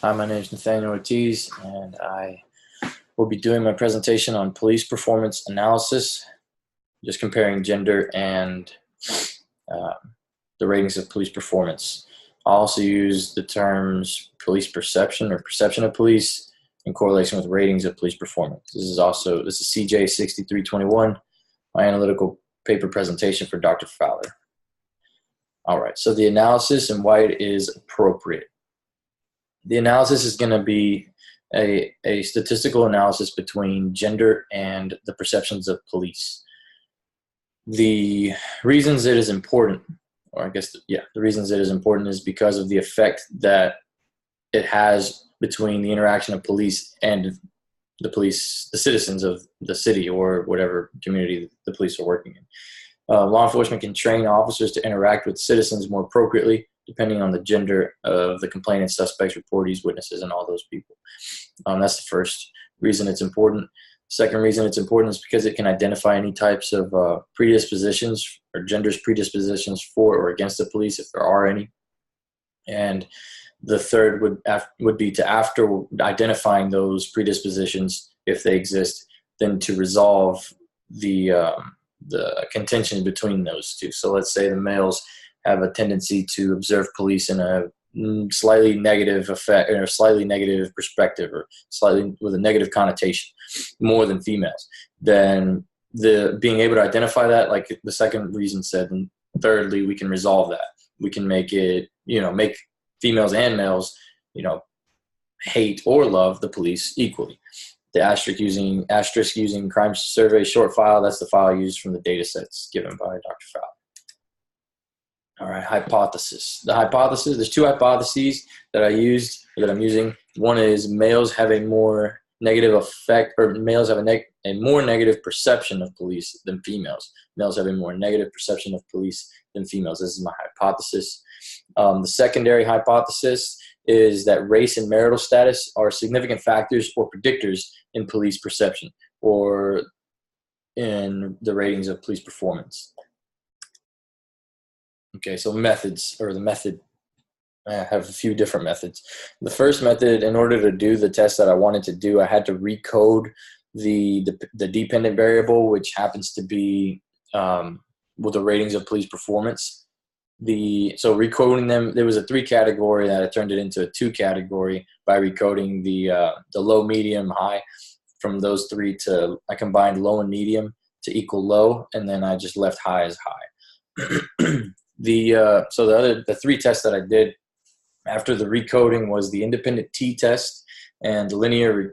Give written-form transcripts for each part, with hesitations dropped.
Hi, my name is Nathaniel Ortiz, and I will be doing my presentation on police performance analysis, just comparing gender and uh, the ratings of police performance. I'll also use the terms police perception or perception of police in correlation with ratings of police performance. This is CJ 6321, my analytical paper presentation for Dr. Fowler. All right, so the analysis and why it is appropriate. The analysis is going to be a statistical analysis between gender and the perceptions of police. The reasons it is important, or the reasons it is important is because of the effect that it has between the interaction of police and the citizens of the city or whatever community the police are working in. Law enforcement can train officers to interact with citizens more appropriately, depending on the gender of the complainant, suspects, reportees, witnesses, and all those people. That's the first reason it's important. Second reason it's important is because it can identify any types of predispositions or gender's predispositions for or against the police, if there are any. And the third would be to, after identifying those predispositions, if they exist, then to resolve the contention between those two. So let's say the males have a tendency to observe police in a slightly negative effect or a slightly negative perspective, or slightly with a negative connotation more than females. Then being able to identify that, like the second reason said, and thirdly, we can resolve that. We can make it, make females and males, hate or love the police equally. The asterisk using crime survey short file, that's the file used from the data sets given by Dr. Fowler. All right, hypothesis. The hypothesis, there's two hypotheses that I'm using. One is males have a more negative effect, or males have a more negative perception of police than females. Males have a more negative perception of police than females. This is my hypothesis. The secondary hypothesis is that race and marital status are significant factors or predictors in police perception or in the ratings of police performance. Okay, so the method, I have a few different methods. The first method, in order to do the test that I wanted to do, I had to recode the dependent variable, which happens to be with the ratings of police performance. So recoding them, there was a 3-category that I turned it into a 2-category by recoding the low, medium, high. From those three I combined low and medium to equal low, and then I just left high as high. The 3 tests that I did after the recoding was the independent t-test and the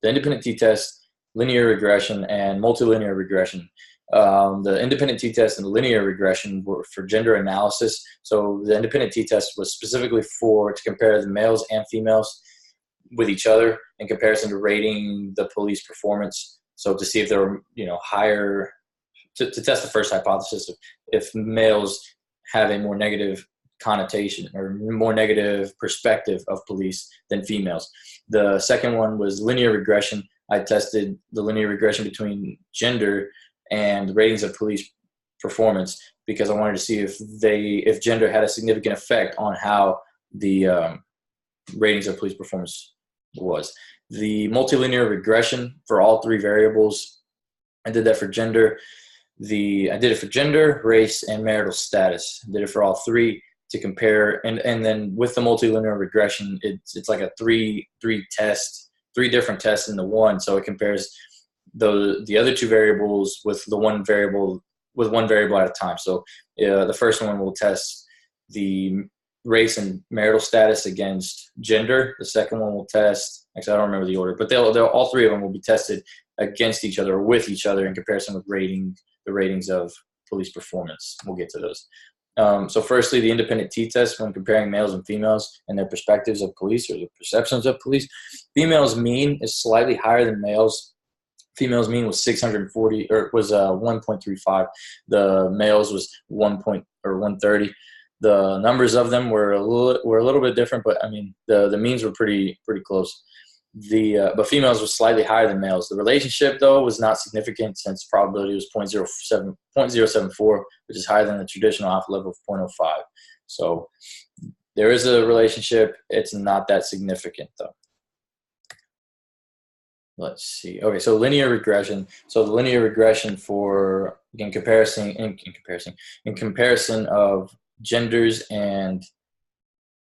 independent t-test, linear regression, and multilinear regression. The independent t-test and the linear regression were for gender analysis. So the independent t-test was specifically to compare the males and females with each other in comparison to rating the police performance. So to see if there were, higher, to test the first hypothesis of if males have a more negative connotation or more negative perspective of police than females. The second one was linear regression. I tested the linear regression between gender and the ratings of police performance because I wanted to see if gender had a significant effect on how the ratings of police performance was. The multilinear regression for all 3 variables, I did that for gender. I did it for gender, race, and marital status. I did it for all 3 to compare, and then with the multilinear regression, it's like a three different tests into one. So it compares the other 2 variables with one variable at a time. So the first one will test the race and marital status against gender. The second one will test, actually I don't remember the order, but all 3 of them will be tested against each other or with each other in comparison with the ratings of police performance. We'll get to those. So firstly, the independent t-test, when comparing males and females and their perspectives of police or the perceptions of police. Females' mean is slightly higher than males. Females' mean was 640, or was 1.35. The males was 130. The numbers of them were a little bit different, but I mean the means were pretty close. But females was slightly higher than males. The relationship, though, was not significant since probability was 0.074, which is higher than the traditional alpha level of 0.05. So There is a relationship. It's not that significant, though. Let's see. Okay, so linear regression. So the linear regression for in comparison of genders and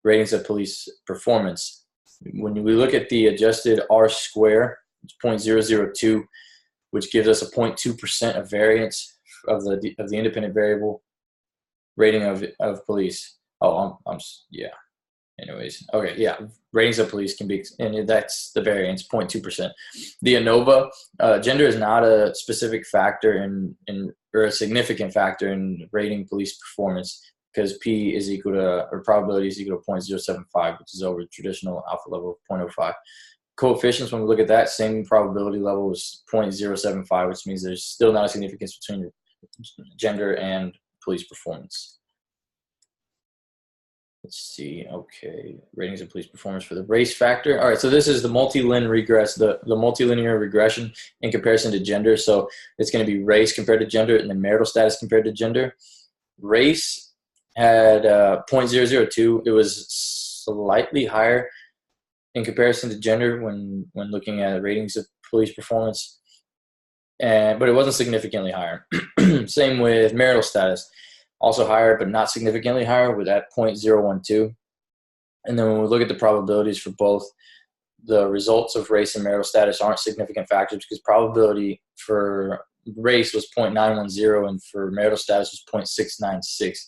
ratings of police performance. When we look at the adjusted R square, it's 0.002, which gives us a 0.2% of variance of the independent variable rating of police. Oh, yeah. Anyways, okay, yeah. Ratings of police can be, and that's the variance, 0.2%. The ANOVA, gender is not a specific factor or a significant factor in rating police performance, because P is equal to, or probability is equal to 0.075, which is over the traditional alpha level of 0.05. Coefficients, when we look at that, same probability level is 0.075, which means there's still not a significance between gender and police performance. Let's see. Okay, ratings of police performance for the race factor. All right, so this is the multilinear regression in comparison to gender. So it's going to be race compared to gender and then marital status compared to gender. Race had 0.002. It was slightly higher in comparison to gender when looking at ratings of police performance, but it wasn't significantly higher. Same with marital status. Also higher, but not significantly higher, with at 0.012. And then when we look at the probabilities for both, the results of race and marital status aren't significant factors, because probability for race was 0.910 and for marital status was 0.696.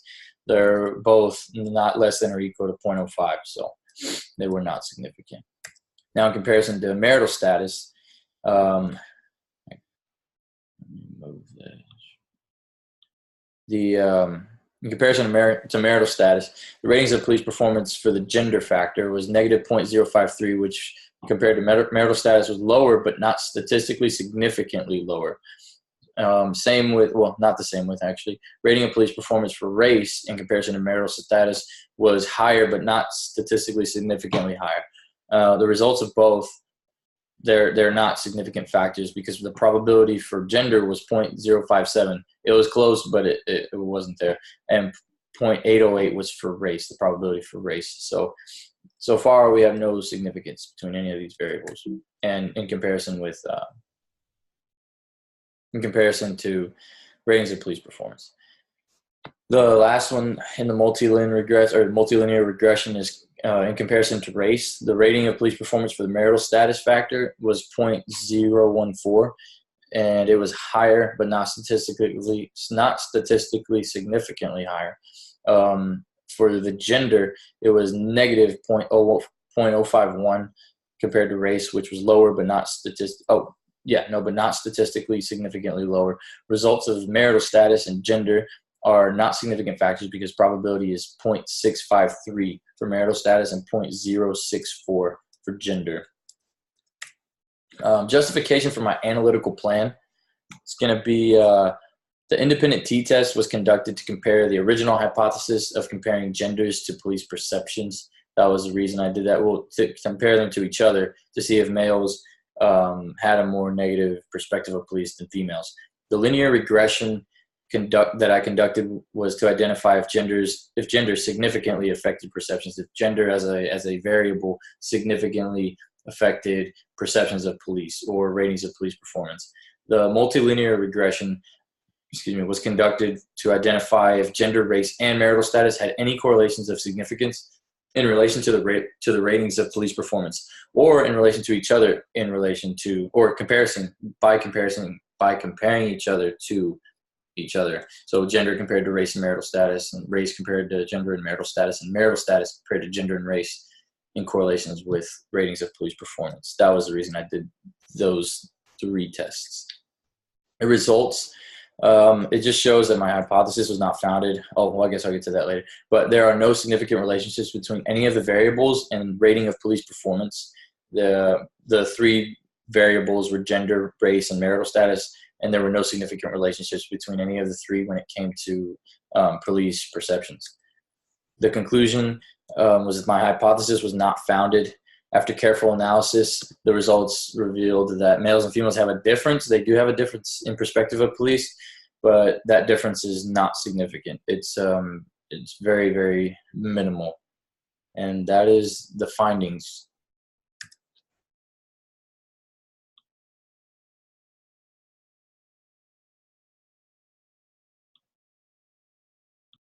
They're both not less than or equal to 0.05, so they were not significant. Now, in comparison to marital status, move this. In comparison to marital status, the ratings of police performance for the gender factor was negative 0.053, which compared to marital status was lower, but not statistically significantly lower. Same with, well, not the same with actually. Rating of police performance for race in comparison to marital status was higher, but not statistically significantly higher. The results of both, they're not significant factors, because the probability for gender was 0.057. It was close, but it wasn't there. And 0.808 was for race, the probability for race. So far, we have no significance between any of these variables. And in comparison to ratings of police performance. The last one in the multilinear regression is in comparison to race. The rating of police performance for the marital status factor was 0.014, and it was higher, but not statistically significantly higher. For the gender, it was negative 0.051 compared to race, which was lower, but not statistically significantly lower. Results of marital status and gender are not significant factors, because probability is 0.653 for marital status and 0.064 for gender. Justification for my analytical plan. It's going to be the independent t-test was conducted to compare the original hypothesis of comparing genders to police perceptions. That was the reason I did that. We'll compare them to each other to see if males had a more negative perspective of police than females. The linear regression that I conducted was to identify if gender significantly affected perceptions, if gender as a variable significantly affected perceptions of police or ratings of police performance. The multilinear regression, was conducted to identify if gender, race, and marital status had any correlations of significance in relation to the ratings of police performance, or in relation to each other, by comparing each other to each other. So gender compared to race and marital status, and race compared to gender and marital status compared to gender and race in correlations with ratings of police performance. That was the reason I did those 3 tests. The results, it just shows that my hypothesis was not founded. Oh, well, I guess I'll get to that later. But there are no significant relationships between any of the variables and rating of police performance. The 3 variables were gender, race, and marital status, and there were no significant relationships between any of the 3 when it came to police perceptions. The conclusion was that my hypothesis was not founded. After careful analysis, the results revealed that males and females have a difference. They do have a difference in perspective of police, but that difference is not significant. It's very, very minimal. and that is the findings.